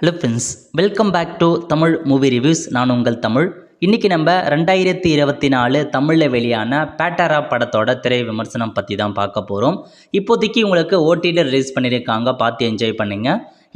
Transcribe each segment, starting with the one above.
Hello friends, welcome back to Tamil movie reviews. நான் உங்கள் தமிழ். இன்றைக்கி நம்ம 2024 தமிழில் வெளியான பேட்டரா படத்தோட திரை விமர்சனம் பற்றி தான் பார்க்க போகிறோம். இப்போதைக்கு உங்களுக்கு ஓடிடி ரிலீஸ் பண்ணியிருக்காங்க, பார்த்து என்ஜாய் பண்ணுங்க.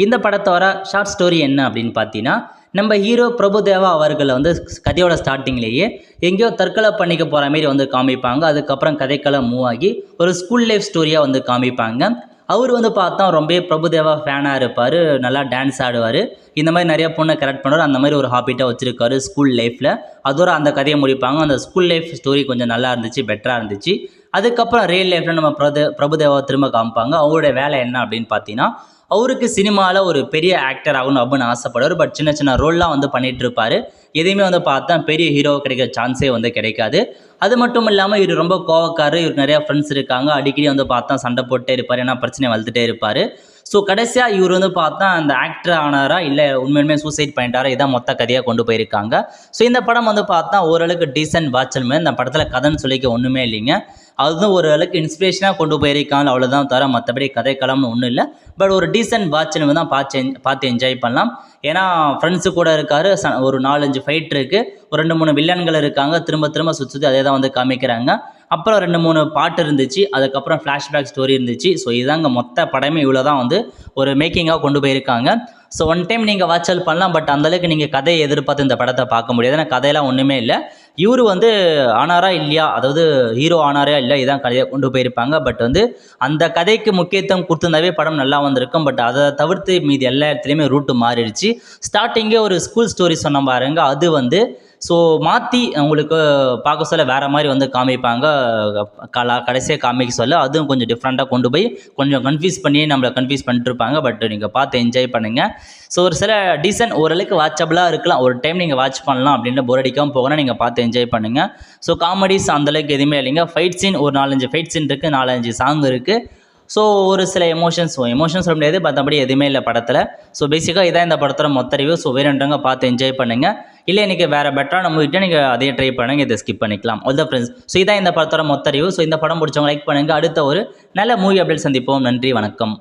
இந்த படத்தோட ஷார்ட் ஸ்டோரி என்ன அப்படின்னு பார்த்தீங்கன்னா, நம்ம ஹீரோ பிரபுதேவா அவர்களை கதையோட ஸ்டார்டிங்லேயே எங்கேயோ தற்கொலை பண்ணிக்க போகிற மாரி காமிப்பாங்க. அதுக்கப்புறம் கதைக்களம் மூவ் ஆகி ஒரு ஸ்கூல் லைஃப் ஸ்டோரியாக காமிப்பாங்க. அவர் பார்த்தா ரொம்ப பிரபுதேவா ஃபேனாக இருப்பார், நல்லா டான்ஸ் ஆடுவார், இந்த மாதிரி நிறைய பொண்ணை கரெக்ட் பண்ணுவார். அந்த மாதிரி ஒரு ஹாபிட்டாக வச்சுருக்காரு ஸ்கூல் லைஃப்பில். அதோட அந்த கதையை முடிப்பாங்க. அந்த ஸ்கூல் லைஃப் ஸ்டோரி கொஞ்சம் நல்லா இருந்துச்சு, பெட்டராக இருந்துச்சு. அதுக்கப்புறம் ரியல் லைஃப்பில் நம்ம பிரபுதேவா திரும்ப காமிப்பாங்க. அவருடைய வேலை என்ன அப்படின்னு பார்த்தீங்கன்னா, அவருக்கு சினிமாவில் ஒரு பெரிய ஆக்டர் ஆகணும் அப்படின்னு ஆசைப்படுவார். பட் சின்ன சின்ன ரோல்லாம் பண்ணிகிட்டு இருப்பார். எதையுமே பார்த்தா பெரிய ஹீரோ கிடைக்கிற சான்ஸே கிடைக்காது. அது மட்டும் இல்லாமல் இவர் ரொம்ப கோவக்காரர். இவருக்கு நிறையா ஃப்ரெண்ட்ஸ் இருக்காங்க. அடிக்கடி பார்த்தா சண்டை போட்டே இருப்பார், ஏன்னா பிரச்சனை வளர்த்துட்டே இருப்பார். ஸோ கடைசியாக இவர் பார்த்தா அந்த ஆக்டர் ஆனாரா இல்லை உண்மையுமே சூசைட் பண்ணிட்டாரா, இதான் மொத்த கதையாக கொண்டு போயிருக்காங்க. ஸோ இந்த படம் பார்த்தா ஓரளவுக்கு டீசென்ட் வாட்சல்மே. இந்த படத்தில் கதைன்னு சொல்லிக்க ஒன்றுமே இல்லைங்க. அதுவும் ஒரு அளவுக்கு இன்ஸ்பிரேஷனாக கொண்டு போயிருக்காங்க, அவ்வளோதான் தவிர மற்றபடி கதைக்களம்னு ஒன்றும் இல்லை. பட் ஒரு டீசென்ட் வாட்ச்னு தான் பார்த்து என்ஜாய் பண்ணலாம். ஏன்னா ஃப்ரெண்ட்ஸு கூட இருக்கார், ஒரு 4-5 ஃபைட் இருக்குது, ஒரு 2-3 வில்லன்கள் இருக்காங்க, திரும்ப திரும்ப சுற்றி அதே தான் காமிக்கிறாங்க. அப்புறம் 2-3 பாட்டு இருந்துச்சு, அதுக்கப்புறம் ஃப்ளாஷ்பேக் ஸ்டோரி இருந்துச்சு. ஸோ இதாங்க மொத்த படமே இவ்வளோ தான் ஒரு மேக்கிங்காக கொண்டு போயிருக்காங்க. ஸோ ஒன் டைம் நீங்கள் வாட்சல் பண்ணலாம். பட் அந்தளவுக்கு நீங்கள் கதையை எதிர்பார்த்து இந்த படத்தை பார்க்க முடியாது. ஏன்னா கதையெல்லாம் ஒன்றுமே இல்லை. இவர் ஆனாரா இல்லையா, அதாவது ஹீரோ ஆனாரா இல்லை, இதான் கதையை கொண்டு போயிருப்பாங்க. பட் அந்த கதைக்கு முக்கியத்துவம் கொடுத்துருந்தாவே படம் நல்லா வந்திருக்கும். பட் அதை தவிர்த்து மீதி எல்லா இடத்துலையுமே ரூட்டு மாறிடுச்சு. ஸ்டார்டிங்கே ஒரு ஸ்கூல் ஸ்டோரி சொன்ன பாருங்க, அது ஸோ மாற்றி உங்களுக்கு பார்க்க சொல்ல வேறு மாதிரி காமிப்பாங்க. கடைசியாக காமிக்க சொல்ல அதுவும் கொஞ்சம் டிஃப்ரெண்ட்டாக கொண்டு போய் கொஞ்சம் கன்ஃபியூஸ் பண்ணி நம்மளை கன்ஃபியூஸ் பண்ணிட்டுருப்பாங்க. பட் நீங்கள் பார்த்து என்ஜாய் பண்ணுங்கள். ஸோ ஒரு சில டீசன்ட் ஓரளவுக்கு வாட்சபிளாக இருக்கலாம். ஒரு டைம் நீங்கள் வாட்ச் பண்ணலாம் அப்படின்னு போர் அடிக்காமல் போகணும். நீங்கள் பார்த்து என்ஜாய் பண்ணுங்கள். ஸோ காமெடிஸ் அந்தளவுக்கு எதுவுமே இல்லைங்க. ஃபைட் சீன் ஒரு 4-5 ஃபைட் சீன் இருக்குது, 4-5 சாங் இருக்குது. ஸோ ஒரு சில எமோஷன்ஸ் சொல்ல முடியாது, மற்றபடி எதுவுமே இல்லை படத்தில். ஸோ பேசிக்காக இதான் இந்த படத்தோட மொத்த ரிவ்யூ. ஸோ வேணுன்றவங்க பார்த்து என்ஜாய் பண்ணுங்கள். இல்லை இன்றைக்கி வேறு பெட்டராக நம்ம கிட்டே நீங்கள் அதே ட்ரை பண்ணுங்கள், இதை ஸ்கிப் பண்ணிக்கலாம். All the friends. ஸோ இதான் இந்த படத்தோட மொத்த ரிவ்யூ. ஸோ இந்த படம் பிடிச்சவங்க லைக் பண்ணுங்கள். அடுத்த ஒரு நல்ல மூவி அப்டேட் சந்திப்போம். நன்றி, வணக்கம்.